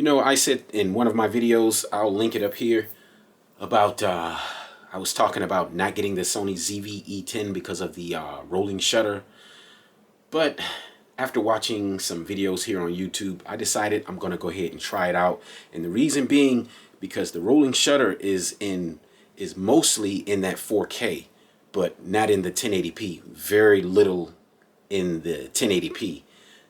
know, I said in one of my videos, I'll link it up here, about I was talking about not getting the Sony ZV-E10 because of the rolling shutter. But after watching some videos here on YouTube, I decided I'm gonna go ahead and try it out. And the reason being because the rolling shutter is mostly in that 4K, but not in the 1080p. Very little in the 1080p.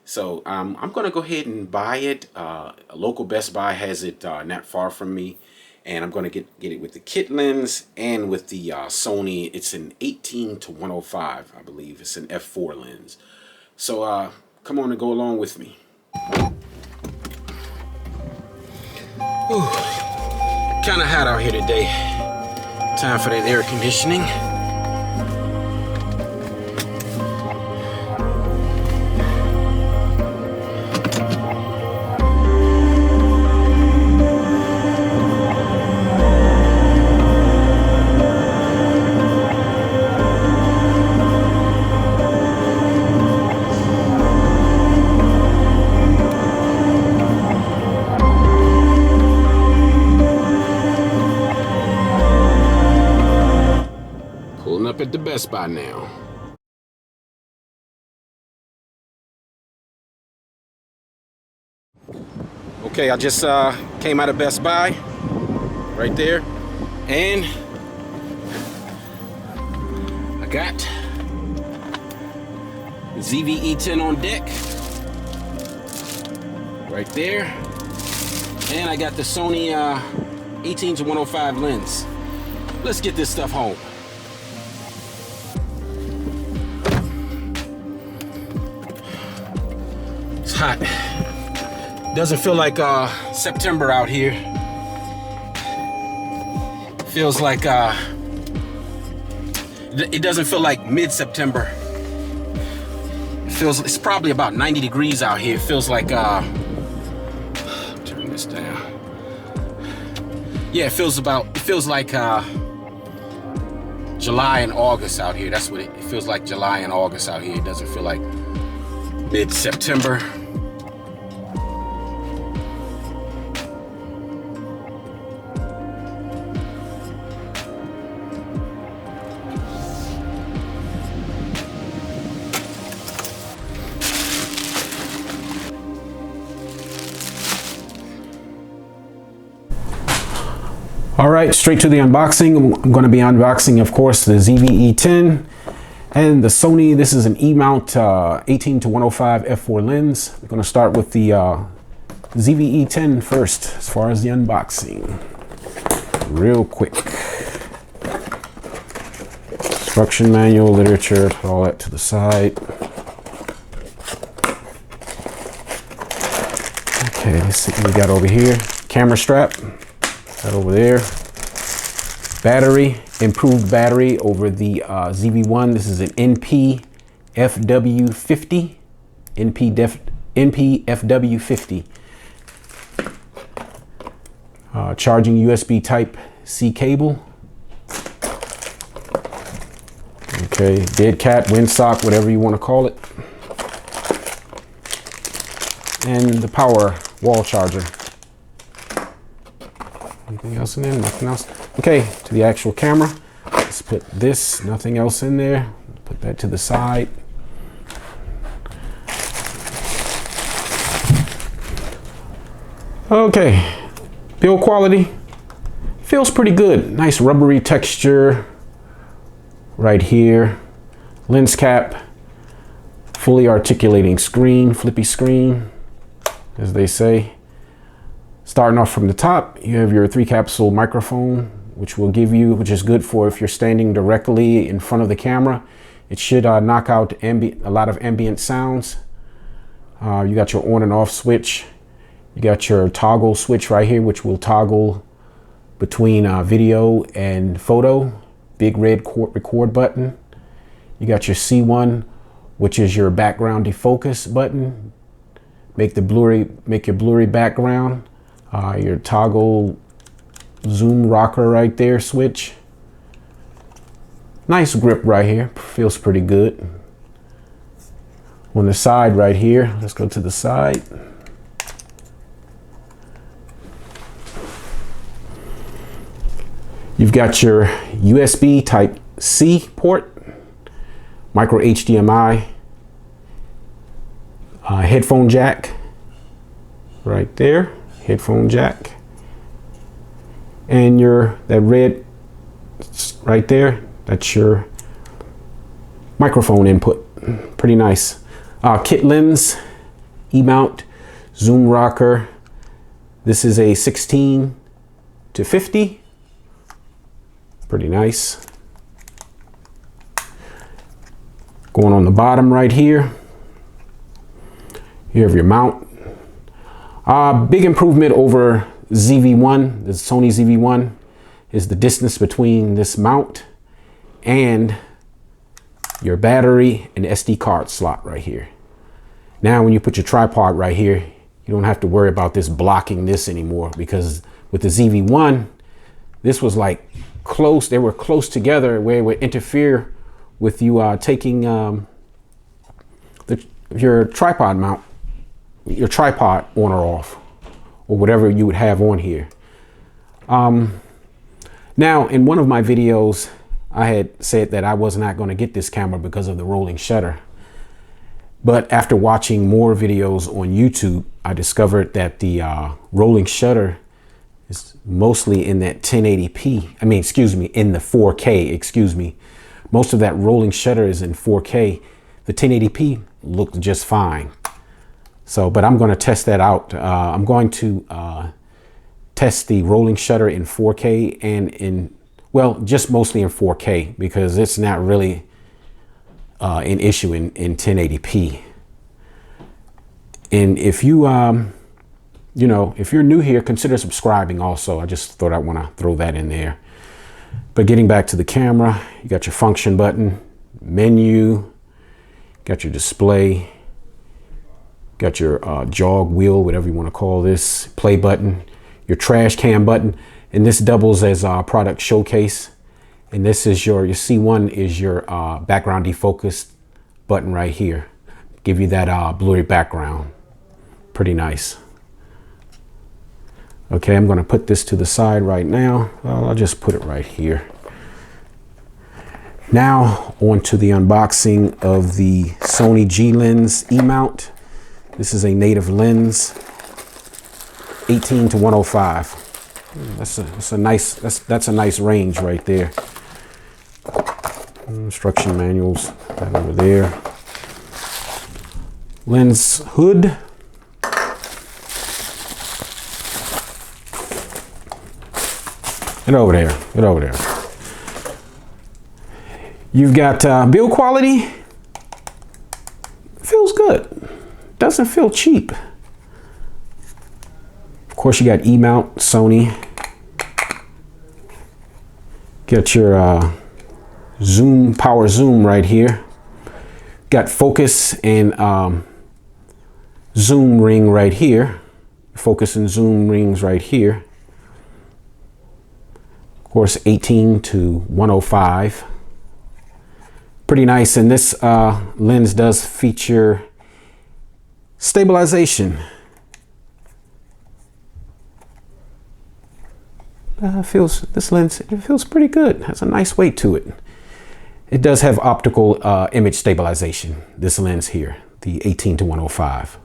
So I'm gonna go ahead and buy it. A local Best Buy has it not far from me, and I'm gonna get it with the kit lens and with the Sony. It's an 18-105, I believe. It's an f4 lens. So come on and go along with me. Kind of hot out here today. Time for that air conditioning. Up at the Best Buy now. Okay, I just came out of Best Buy right there, and I got the ZV-E10 on deck right there, and I got the Sony 18-105 lens. Let's get this stuff home. It's hot. Doesn't feel like September out here. Feels like it doesn't feel like mid-September. It's probably about 90 degrees out here. It feels like turn this down. Yeah, it feels like July and August out here. That's what it feels like, July and August out here. It doesn't feel like mid-September. All right, straight to the unboxing. I'm going to be unboxing, of course, the ZV-E10 and the Sony. This is an E-mount 18-105 f4 lens. We're going to start with the ZV-E10 first, as far as the unboxing. Real quick. Instruction manual, literature, put all that to the side. Okay, let's see what we got over here. Camera strap. That over there. Battery, improved battery over the ZV-1. This is an NP-FW50. NP-FW50. Charging USB Type-C cable. Okay, dead cat, windsock, whatever you want to call it. And the power wall charger. Anything else in there? Nothing else. Okay, to the actual camera. Let's put this, nothing else in there. Put that to the side. Okay, build quality. Feels pretty good. Nice rubbery texture right here. Lens cap. Fully articulating screen, flippy screen, as they say. Starting off from the top, you have your 3-capsule microphone, which is good for if you're standing directly in front of the camera. It should knock out a lot of ambient sounds. You got your on and off switch. You got your toggle switch right here, which will toggle between video and photo. Big red record button. You got your C1, which is your background defocus button. Make your blurry background. Your toggle zoom rocker right there switch. Nice grip right here, feels pretty good. On the side right here, let's go to the side. You've got your USB type C port, micro HDMI, headphone jack right there, headphone jack, and that red right there, that's your microphone input. Pretty nice. Kit lens, E-mount, zoom rocker. This is a 16 to 50. Pretty nice. Going on the bottom right here, you have your mount. Big improvement over ZV-1, the Sony ZV-1, is the distance between this mount and your battery and SD card slot right here. Now when you put your tripod right here, you don't have to worry about this blocking this anymore, because with the ZV-1, this was like close, they were close together where it would interfere with you taking your tripod mount, your tripod on or off, or whatever you would have on here. Now in one of my videos, I had said that I was not going to get this camera because of the rolling shutter. But after watching more videos on YouTube, I discovered that the rolling shutter is mostly in that 1080p. I mean, excuse me, in the 4K, excuse me. Most of that rolling shutter is in 4K. The 1080p looked just fine. So, but I'm going to test that out. I'm going to test the rolling shutter in 4K and well, just mostly in 4K, because it's not really an issue in 1080p. And if you, you know, if you're new here, consider subscribing also. I just thought I want to throw that in there. But getting back to the camera, you got your function button, menu, got your display, got your jog wheel, whatever you want to call this, play button, your trash can button. And this doubles as a product showcase. And this is your C1 is your background defocus button right here. Give you that blurry background. Pretty nice. Okay, I'm going to put this to the side right now. Well, I'll just put it right here. Now on to the unboxing of the Sony G lens E-mount. This is a native lens, 18 to 105. That's a nice range right there. Instruction manuals right over there. Lens hood. Get over there. Get over there. You've got build quality. Feels good. Doesn't feel cheap. Of course, you got E-mount, Sony. Got your zoom, power zoom right here. Got focus and zoom ring right here. Focus and zoom rings right here. Of course, 18 to 105. Pretty nice. And this lens does feature stabilization. This lens, it feels pretty good. Has a nice weight to it. It does have optical image stabilization, this lens here, the 18 to 105.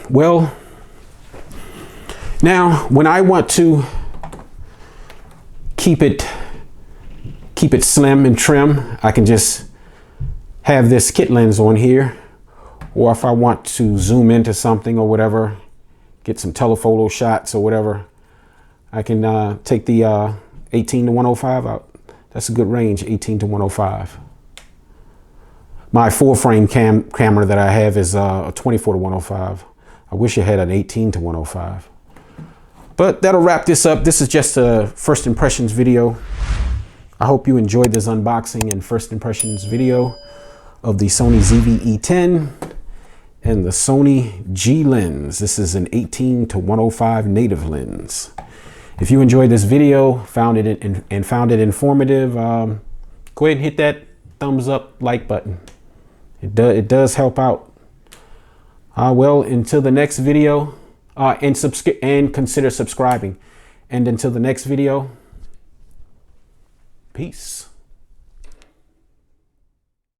Well, now when I want to keep it slim and trim, I can just have this kit lens on here. Or if I want to zoom into something or whatever, get some telephoto shots or whatever, I can take the 18 to 105 out. That's a good range, 18 to 105. My full frame camera that I have is a 24 to 105. I wish it had an 18 to 105. But that'll wrap this up. This is just a first impressions video. I hope you enjoyed this unboxing and first impressions video of the Sony ZV-E10 and the Sony G lens. This is an 18 to 105 native lens. If you enjoyed this video, found it informative, go ahead and hit that thumbs up like button. It does help out. Well, until the next video, and consider subscribing. And until the next video, peace.